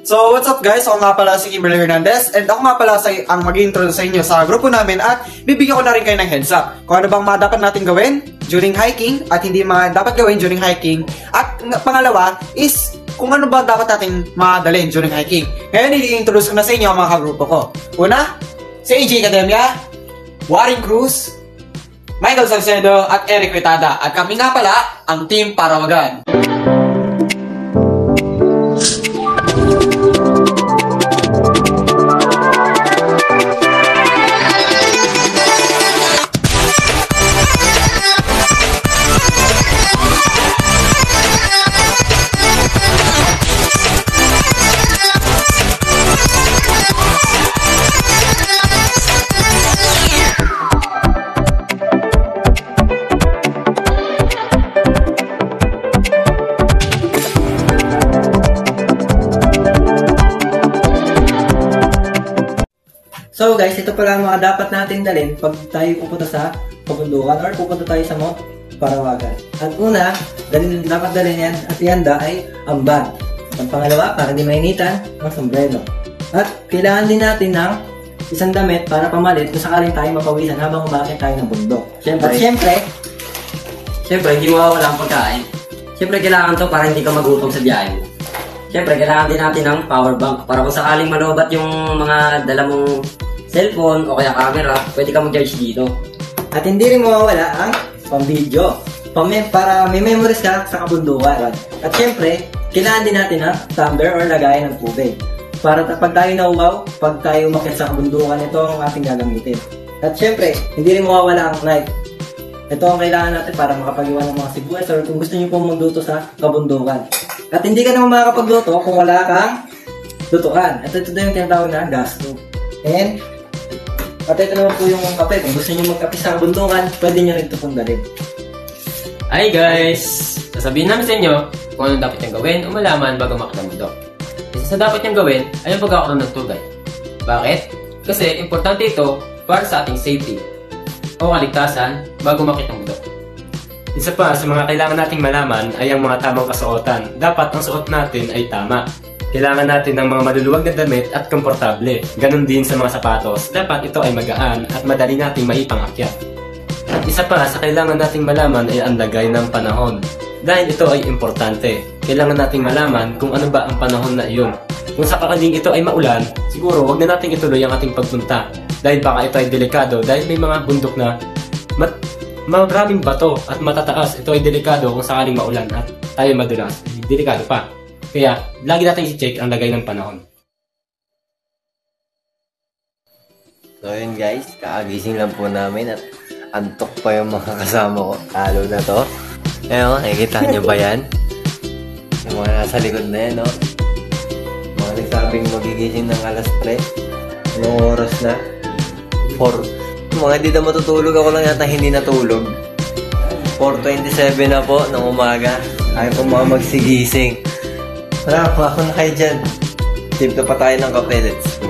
So, what's up guys? Ako nga pala si Kimberly Hernandez and ako nga pala ang mag-introduce sa inyo sa grupo namin at bibigyan ko na rin kayo ng heads up kung ano bang mga dapat natin gawin during hiking at hindi mga dapat gawin during hiking. At pangalawa is kung ano ba dapat natin madalhin during hiking. Ngayon, i-introduce ko na sa inyo ang mga kagrupo ko. Una, si AJ Academia, Warren Cruz, Michael Salcedo at Eric Ritada. At kami nga pala ang Team Parawagan. So guys, ito pala ang mga dapat natin dalhin pag tayo pupunta sa kabundukan or pupunta tayo sa Mount Parawagan. At una, dapat dalhin yan at ihanda ay ang bag. At pangalawa, para di mainitan, ang sombrero. At kailangan din natin ng isang damit para pamalit kung sakaling tayo mapawisan habang umakit tayo ng bundok. Siyempre, hindi mawawala ang pagkain. Siyempre, kailangan to para hindi ka magutom sa biyahe. Siyempre, kailangan din natin ng power bank para kung sakaling malobat yung mga dala mong cellphone o kaya camera, pwede ka mag-charge dito. At hindi rin mawawala ang pang-video para may memories ka sa kabundukan. At siyempre, kailangan din natin ng tumbler or lagayan ng tubig. Para pag tayo nauwaw, pag tayo umakyat sa kabundukan, ito ang ating gagamitin. At siyempre, hindi rin mawawala ang knife. Ito ang kailangan natin para makapag-iwan ng mga sibuyas or kung gusto nyo pong magluto sa kabundukan. At hindi ka naman makakapagluto kung wala kang lutuan. At ito yung tinatawag na gas stove. And ito naman po yung kape. Kung gusto nyo magkape sa kabundukan, pwede nyo rin ito pong dalhin. Hi guys! Sasabihin namin sa inyo kung anong dapat niyang gawin o malaman bago makita ang bundok. Isa sa dapat niyang gawin ay ang pagkakaroon ng tour guide. Bakit? Kasi importante ito para sa ating safety o kaligtasan bago makita ang bundok. Isa pa sa mga kailangan nating malaman ay ang mga tamang kasuotan. Dapat ang suot natin ay tama. Kailangan natin ng mga maluluwag na damit at komportable. Ganon din sa mga sapatos. Dapat ito ay magaan at madali nating maipangakyat. At isa pa sa kailangan nating malaman ay ang lagay ng panahon. Dahil ito ay importante. Kailangan nating malaman kung ano ba ang panahon na iyon. Kung sakaling ito ay maulan, siguro wag na nating ituloy ang ating pagpunta. Dahil baka ito ay delikado dahil may mga bundok na maraming bato at matataas. Ito ay delikado kung sakaling maulan at tayo madulas. Delikado pa. Kaya, lagi natin i-check ang lagay ng panahon. So yun guys, kaagising lang po namin at antok pa yung mga kasama ko. Talo na to. Ayun, nakikita nyo ba yan? Yung mga nasa likod na yan, no? Mga nagsabing magigising ng alas 3. Anong oras na? 4. Mga hindi na matutulog, ako lang yata hindi natulog. 4:27 na po ng umaga. Ayaw po mga magsigising. Wala, ako na kayo dyan. Save na pa tayo ng kape. Let's go.